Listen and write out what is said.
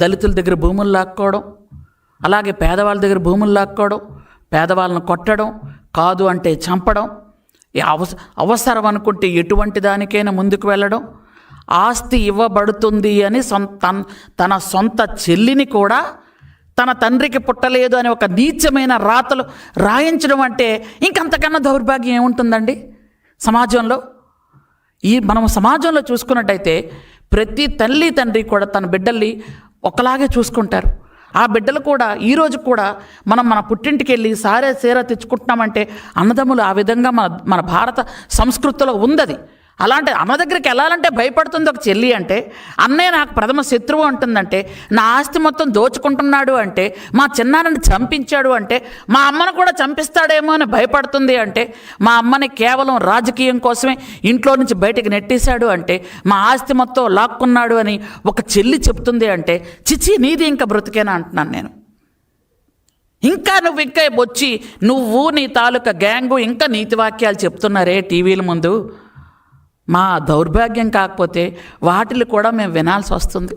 దళితుల దగ్గర భూములు లాక్కోవడం, అలాగే పేదవాళ్ళ దగ్గర భూములు లాక్కోవడం, పేదవాళ్ళను కొట్టడం, కాదు అంటే చంపడం, అవసరం అనుకుంటే ఎటువంటి దానికైనా ముందుకు వెళ్ళడం, ఆస్తి ఇవ్వబడుతుంది అని తన సొంత చెల్లిని కూడా తన తండ్రికి పుట్టలేదు అని ఒక నీచమైన రాతలు రాయించడం అంటే ఇంకంతకన్నా దౌర్భాగ్యం ఏముంటుందండి సమాజంలో? మనం సమాజంలో చూసుకున్నట్టయితే ప్రతి తల్లి తండ్రి కూడా తన బిడ్డల్ని ఒకలాగే చూసుకుంటారు. ఆ బిడ్డలు కూడా ఈరోజు కూడా మన పుట్టింటికి వెళ్ళి సారే సీర తెచ్చుకుంటున్నామంటే అన్నదమ్ములు ఆ విధంగా మన భారత సంస్కృతిలో ఉందది. అలాంటి అన్న దగ్గరికి వెళ్ళాలంటే భయపడుతుంది ఒక చెల్లి అంటే, అన్నయ్య నాకు ప్రథమ శత్రువు అంటుందంటే, నా ఆస్తి మొత్తం దోచుకుంటున్నాడు అంటే, మా చిన్నాన్నని చంపించాడు అంటే, మా అమ్మను కూడా చంపిస్తాడేమో అని భయపడుతుంది అంటే, మా అమ్మని కేవలం రాజకీయం కోసమే ఇంట్లో నుంచి బయటికి నెట్టేశాడు అంటే, మా ఆస్తి మొత్తం లాక్కున్నాడు అని ఒక చెల్లి చెప్తుంది అంటే, చిచి నీది ఇంకా బ్రతికేనా అంటున్నాను నేను. ఇంకా వచ్చి నువ్వు నీ తాలూకా గ్యాంగు ఇంకా నీతి వాక్యాలు చెప్తున్నారే టీవీల ముందు. మా దౌర్భాగ్యం కాకపోతే వాటిని కూడా మేము వినాల్సి వస్తుంది.